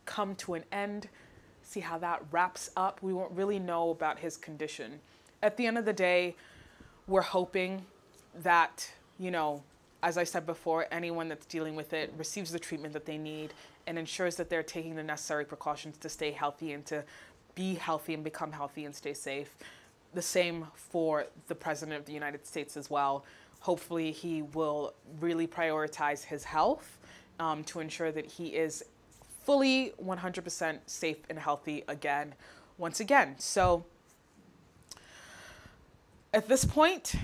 come to an end, see how that wraps up, we won't really know about his condition. At the end of the day, we're hoping that, you know, as I said before, anyone that's dealing with it receives the treatment that they need and ensures that they're taking the necessary precautions to stay healthy and to be healthy and become healthy and stay safe. The same for the President of the United States as well. Hopefully he will really prioritize his health to ensure that he is fully 100% safe and healthy again, once again. So at this point,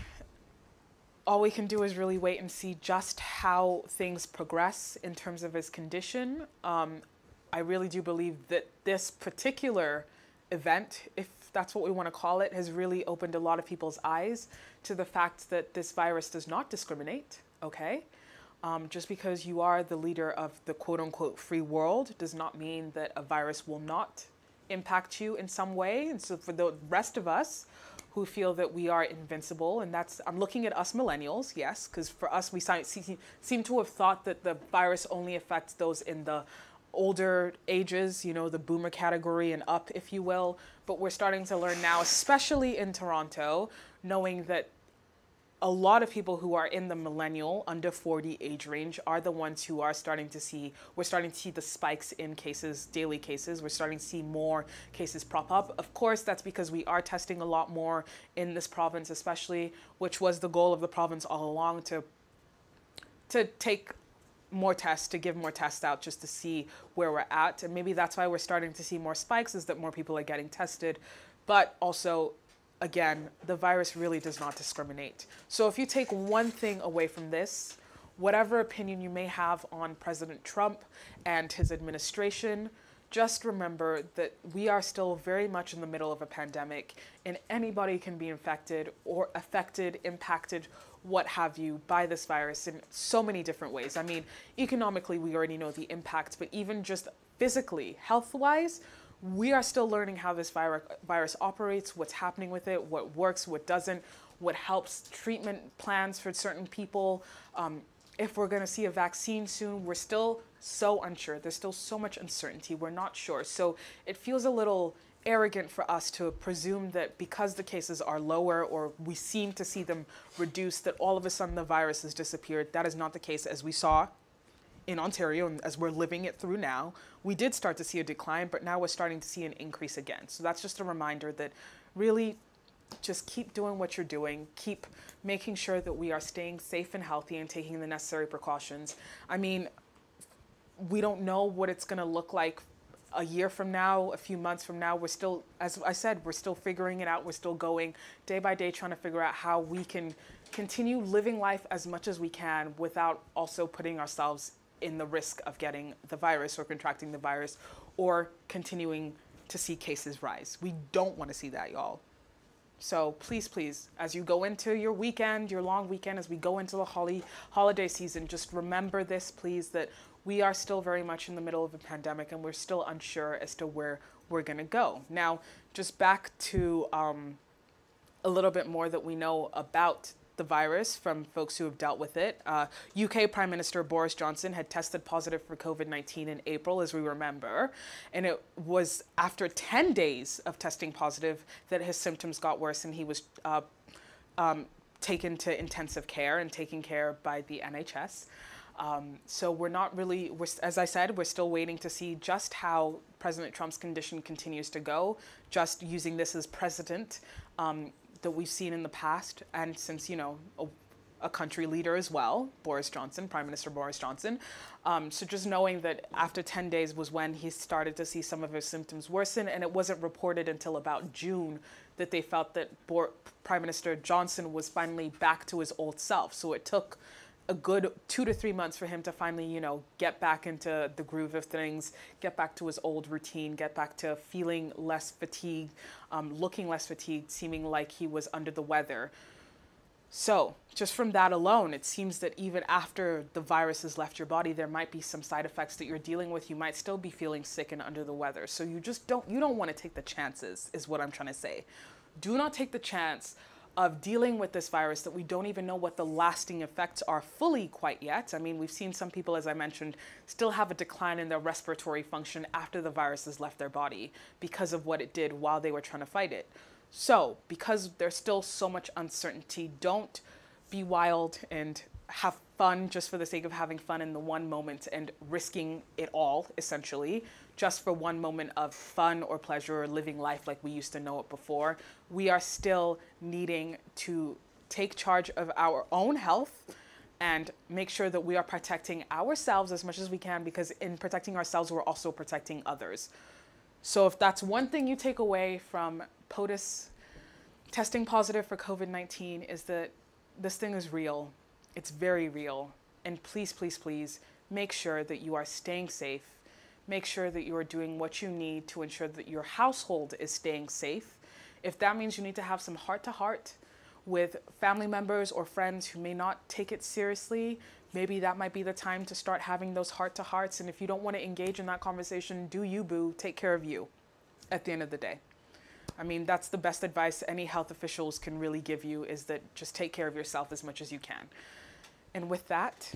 all we can do is really wait and see just how things progress in terms of his condition. I really do believe that this particular event, if that's what we want to call it, has really opened a lot of people's eyes to the fact that this virus does not discriminate, okay? Just because you are the leader of the quote-unquote free world does not mean that a virus will not impact you in some way. And so for the rest of us who feel that we are invincible, and that's, I'm looking at us millennials, yes, because for us, we seem to have thought that the virus only affects those in the older ages, you know, the boomer category and up, if you will. But we're starting to learn now, especially in Toronto, knowing that a lot of people who are in the millennial under 40 age range are the ones who are starting to see, we're starting to see the spikes in cases, daily cases. We're starting to see more cases prop up. Of course, that's because we are testing a lot more in this province, especially, which was the goal of the province all along, to take more tests, to give more tests out just to see where we're at. And maybe that's why we're starting to see more spikes, is that more people are getting tested. But also, again, the virus really does not discriminate. So if you take one thing away from this, whatever opinion you may have on President Trump and his administration, just remember that we are still very much in the middle of a pandemic, and anybody can be infected or affected, impacted, what have you, by this virus in so many different ways. I mean, economically, we already know the impact, but even just physically, health-wise, we are still learning how this virus operates, what's happening with it, what works, what doesn't, what helps treatment plans for certain people. If we're going to see a vaccine soon, we're still so unsure. There's still so much uncertainty. We're not sure. So it feels a little arrogant for us to presume that because the cases are lower or we seem to see them reduced, that all of a sudden the virus has disappeared. That is not the case, as we saw in Ontario and as we're living it through now. We did start to see a decline, but now we're starting to see an increase again. So that's just a reminder that really just keep doing what you're doing. Keep making sure that we are staying safe and healthy and taking the necessary precautions. I mean, we don't know what it's going to look like a year from now, a few months from now. We're still, as I said, we're still figuring it out. We're still going day by day trying to figure out how we can continue living life as much as we can without also putting ourselves in the risk of getting the virus or contracting the virus or continuing to see cases rise. We don't want to see that, y'all. So please, please, as you go into your weekend, your long weekend, as we go into the holiday season, just remember this, please, that we are still very much in the middle of a pandemic, and we're still unsure as to where we're going to go. Now, just back to a little bit more that we know about the virus from folks who have dealt with it. UK Prime Minister Boris Johnson had tested positive for COVID-19 in April, as we remember, and it was after 10 days of testing positive that his symptoms got worse, and he was taken to intensive care and taken care of by the NHS. So we're not really, as I said, we're still waiting to see just how President Trump's condition continues to go, just using this as precedent that we've seen in the past, and since, you know, a country leader as well, Boris Johnson, Prime Minister Boris Johnson. So just knowing that after 10 days was when he started to see some of his symptoms worsen, and it wasn't reported until about June that they felt that Prime Minister Johnson was finally back to his old self. So it took a good 2 to 3 months for him to finally, you know, get back into the groove of things, get back to his old routine, get back to feeling less fatigued, looking less fatigued, seeming like he was under the weather. So just from that alone, it seems that even after the virus has left your body, there might be some side effects that you're dealing with. You might still be feeling sick and under the weather. So you don't want to take the chances, is what I'm trying to say. Do not take the chance of dealing with this virus that we don't even know what the lasting effects are fully quite yet. I mean, we've seen some people, as I mentioned, still have a decline in their respiratory function after the virus has left their body because of what it did while they were trying to fight it. So because there's still so much uncertainty, don't be wild and have fun just for the sake of having fun in the one moment and risking it all, essentially, just for one moment of fun or pleasure or living life like we used to know it before. We are still needing to take charge of our own health and make sure that we are protecting ourselves as much as we can, because in protecting ourselves, we're also protecting others. So if that's one thing you take away from POTUS testing positive for COVID-19, is that this thing is real. It's very real. And please, please, please make sure that you are staying safe. Make sure that you are doing what you need to ensure that your household is staying safe. If that means you need to have some heart-to-heart with family members or friends who may not take it seriously, maybe that might be the time to start having those heart-to-hearts. And if you don't want to engage in that conversation, do you, boo. Take care of you at the end of the day. I mean, that's the best advice any health officials can really give you, is that just take care of yourself as much as you can. And with that,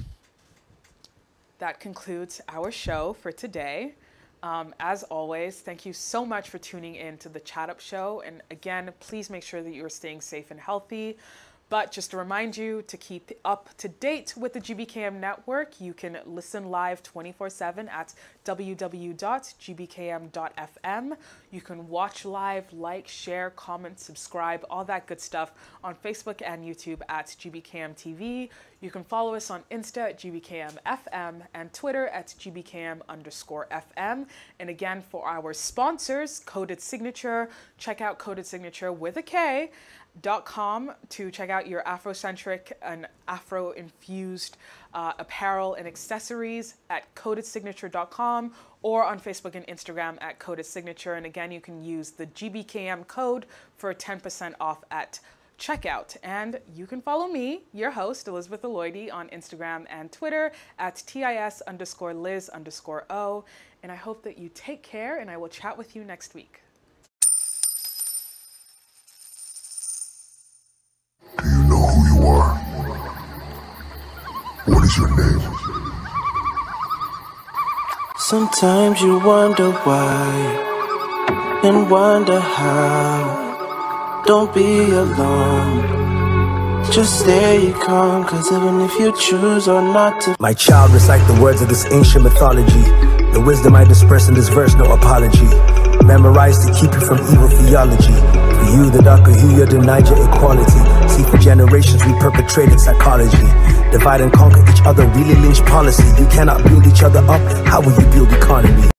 that concludes our show for today. As always, thank you so much for tuning in to the Chat Up Show. And again, please make sure that you're staying safe and healthy. But just to remind you to keep up to date with the GBKM network, you can listen live 24/7 at www.gbkm.fm. You can watch live, like, share, comment, subscribe, all that good stuff on Facebook and YouTube at GBKM TV. You can follow us on Insta at GBKM-FM and Twitter at GBKM_FM. And again, for our sponsors, Coded Signature, check out Coded Signature with a K.com to check out your Afrocentric and Afro-infused apparel and accessories at codedsignature.com, or on Facebook and Instagram at Coded Signature. And again, you can use the GBKM code for 10% off at checkout. And you can follow me, your host, Elizabeth Aloide, on Instagram and Twitter at TIS_Liz_O. And I hope that you take care, and I will chat with you next week. Do you know who you are? What is your name? Sometimes you wonder why and wonder how. Don't be alarmed, just stay calm, cause even if you choose or not to. My child, recite the words of this ancient mythology. The wisdom I disperse in this verse, no apology. Memorize to keep you from evil theology. For you, the darker hue, you denied your equality. See, for generations we perpetrated psychology. Divide and conquer each other, really lynch policy. You cannot build each other up, how will you build economy?